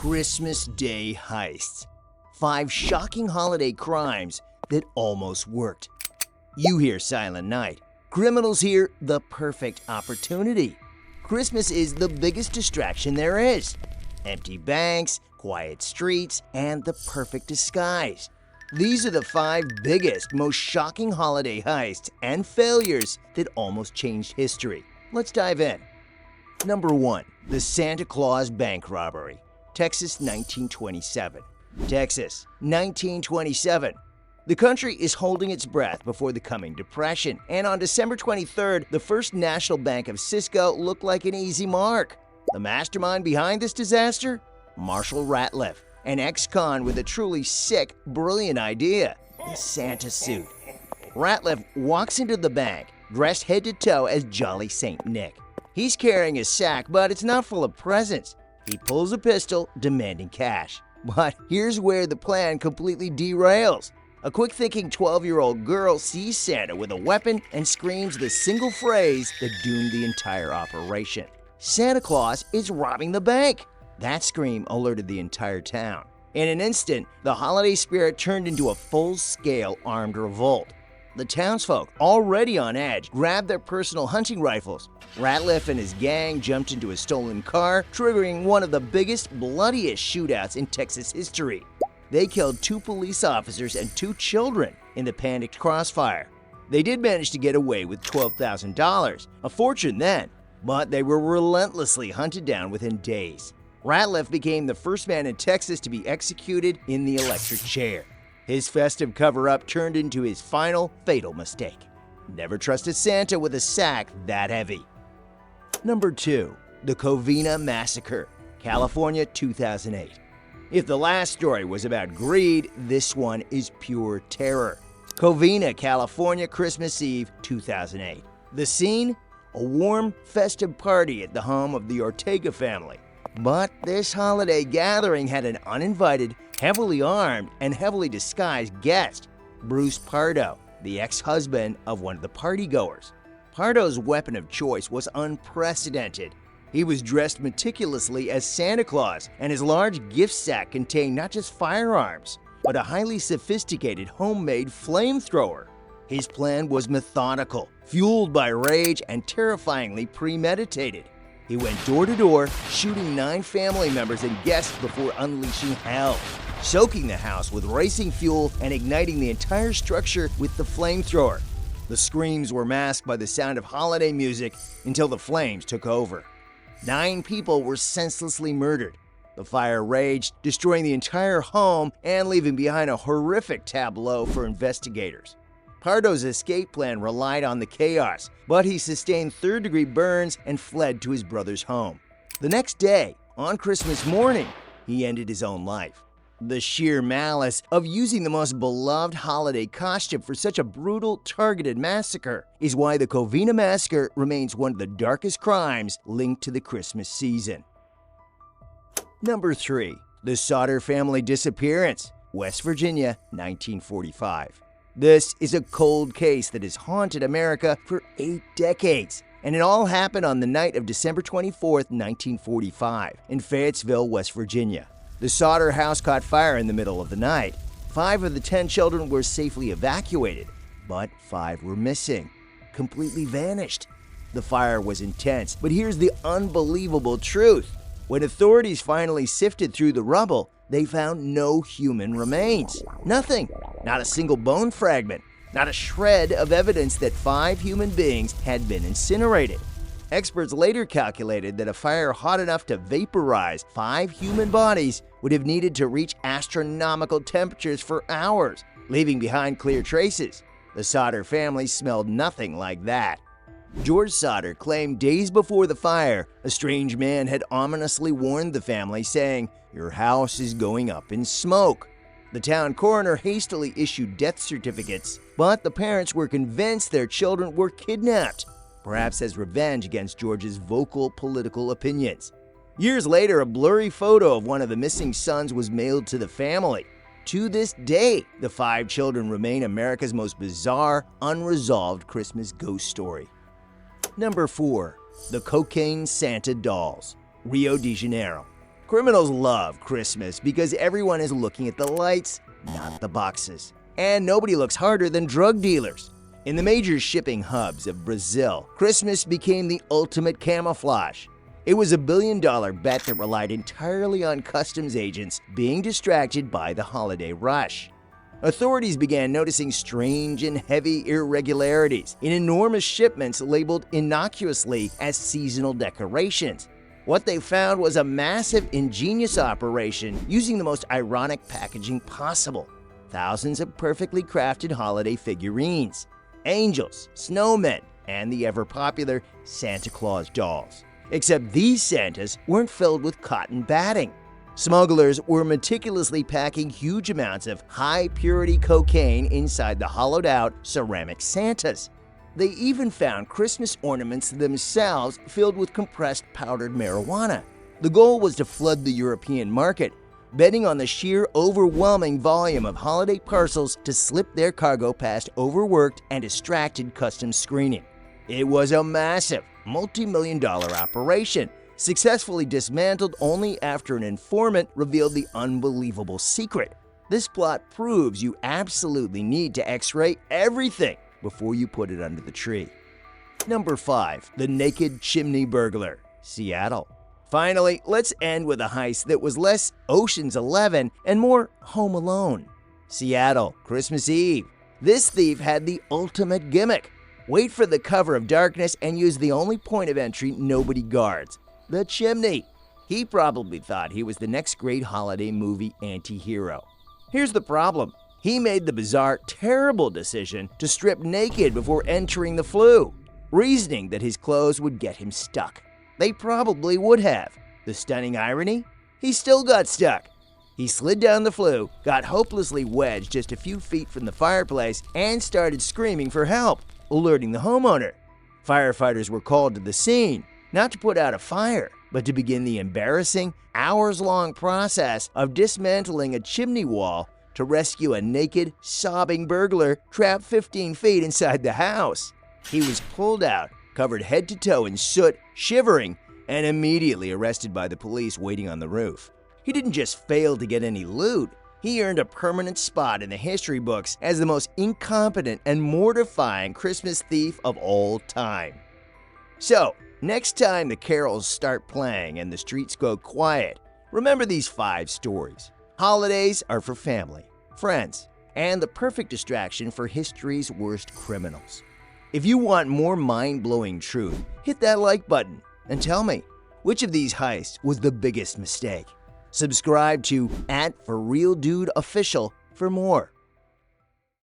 Christmas Day heists. 5 shocking holiday crimes that almost worked. You hear Silent Night. Criminals hear the perfect opportunity. Christmas is the biggest distraction there is. Empty banks, quiet streets, and the perfect disguise. These are the 5 biggest, most shocking holiday heists and failures that almost changed history. Let's dive in. Number 1. The Santa Claus Bank Robbery, Texas, 1927. Texas, 1927. The country is holding its breath before the coming depression, and on December 23rd, the First National Bank of Cisco looked like an easy mark. The mastermind behind this disaster? Marshall Ratliff, an ex-con with a truly sick, brilliant idea: the Santa suit. Ratliff walks into the bank, dressed head to toe as Jolly St. Nick. He's carrying a sack, but it's not full of presents. He pulls a pistol, demanding cash. But here's where the plan completely derails. A quick-thinking 12-year-old girl sees Santa with a weapon and screams the single phrase that doomed the entire operation: Santa Claus is robbing the bank! That scream alerted the entire town. In an instant, the holiday spirit turned into a full-scale armed revolt. The townsfolk, already on edge, grabbed their personal hunting rifles. Ratliff and his gang jumped into a stolen car, triggering one of the biggest, bloodiest shootouts in Texas history. They killed 2 police officers and 2 children in the panicked crossfire. They did manage to get away with $12,000, a fortune then, but they were relentlessly hunted down within days. Ratliff became the first man in Texas to be executed in the electric chair. His festive cover-up turned into his final fatal mistake. Never trust a Santa with a sack that heavy. Number 2. The Covina Massacre, California, 2008. If the last story was about greed, this one is pure terror. Covina, California, Christmas Eve, 2008. The scene? A warm, festive party at the home of the Ortega family. But this holiday gathering had an uninvited, heavily armed, and heavily disguised guest: Bruce Pardo, the ex-husband of one of the partygoers. Pardo's weapon of choice was unprecedented. He was dressed meticulously as Santa Claus, and his large gift sack contained not just firearms, but a highly sophisticated homemade flamethrower. His plan was methodical, fueled by rage, and terrifyingly premeditated. He went door to door, shooting 9 family members and guests before unleashing hell, soaking the house with racing fuel and igniting the entire structure with the flamethrower. The screams were masked by the sound of holiday music until the flames took over. 9 people were senselessly murdered. The fire raged, destroying the entire home and leaving behind a horrific tableau for investigators. Pardo's escape plan relied on the chaos, but he sustained third-degree burns and fled to his brother's home. The next day, on Christmas morning, he ended his own life. The sheer malice of using the most beloved holiday costume for such a brutal, targeted massacre is why the Covina Massacre remains one of the darkest crimes linked to the Christmas season. Number 3. The Sodder Family Disappearance, West Virginia, 1945. This is a cold case that has haunted America for 8 decades, and it all happened on the night of December 24, 1945, in Fayetteville, West Virginia. The Sodder house caught fire in the middle of the night. 5 of the 10 children were safely evacuated, but 5 were missing, completely vanished. The fire was intense, but here's the unbelievable truth. When authorities finally sifted through the rubble, they found no human remains. Nothing. Not a single bone fragment. Not a shred of evidence that 5 human beings had been incinerated. Experts later calculated that a fire hot enough to vaporize 5 human bodies would have needed to reach astronomical temperatures for hours, leaving behind clear traces. The Sodder family smelled nothing like that. George Sodder claimed days before the fire, a strange man had ominously warned the family, saying, "Your house is going up in smoke." The town coroner hastily issued death certificates, but the parents were convinced their children were kidnapped, perhaps as revenge against George's vocal political opinions. Years later, a blurry photo of one of the missing sons was mailed to the family. To this day, the 5 children remain America's most bizarre, unresolved Christmas ghost story. Number 4. The Cocaine Santa Dolls, Rio de Janeiro. Criminals love Christmas because everyone is looking at the lights, not the boxes. And nobody looks harder than drug dealers. In the major shipping hubs of Brazil, Christmas became the ultimate camouflage. It was a billion-dollar bet that relied entirely on customs agents being distracted by the holiday rush. Authorities began noticing strange and heavy irregularities in enormous shipments labeled innocuously as seasonal decorations. What they found was a massive, ingenious operation using the most ironic packaging possible. Thousands of perfectly crafted holiday figurines, angels, snowmen, and the ever-popular Santa Claus dolls. Except these Santas weren't filled with cotton batting. Smugglers were meticulously packing huge amounts of high-purity cocaine inside the hollowed-out ceramic Santas. They even found Christmas ornaments themselves filled with compressed powdered marijuana. The goal was to flood the European market, betting on the sheer overwhelming volume of holiday parcels to slip their cargo past overworked and distracted customs screening. It was a massive, multi-million-dollar operation, successfully dismantled only after an informant revealed the unbelievable secret. This plot proves you absolutely need to x-ray everything before you put it under the tree. Number 5. The Naked Chimney Burglar, Seattle. Finally, let's end with a heist that was less Ocean's 11 and more Home Alone. Seattle, Christmas Eve. This thief had the ultimate gimmick. Wait for the cover of darkness and use the only point of entry nobody guards, the chimney. He probably thought he was the next great holiday movie anti-hero. Here's the problem. He made the bizarre, terrible decision to strip naked before entering the flue, reasoning that his clothes would get him stuck. They probably would have. The stunning irony? He still got stuck. He slid down the flue, got hopelessly wedged just a few feet from the fireplace, and started screaming for help, alerting the homeowner. Firefighters were called to the scene, not to put out a fire, but to begin the embarrassing, hours-long process of dismantling a chimney wall to rescue a naked, sobbing burglar trapped 15 feet inside the house. He was pulled out, covered head to toe in soot, shivering, and immediately arrested by the police waiting on the roof. He didn't just fail to get any loot, he earned a permanent spot in the history books as the most incompetent and mortifying Christmas thief of all time. So, next time the carols start playing and the streets go quiet, remember these 5 stories. Holidays are for family, friends, and the perfect distraction for history's worst criminals. If you want more mind-blowing truth, hit that like button and tell me, which of these heists was the biggest mistake? Subscribe to @ForRealDudeOfficial for more.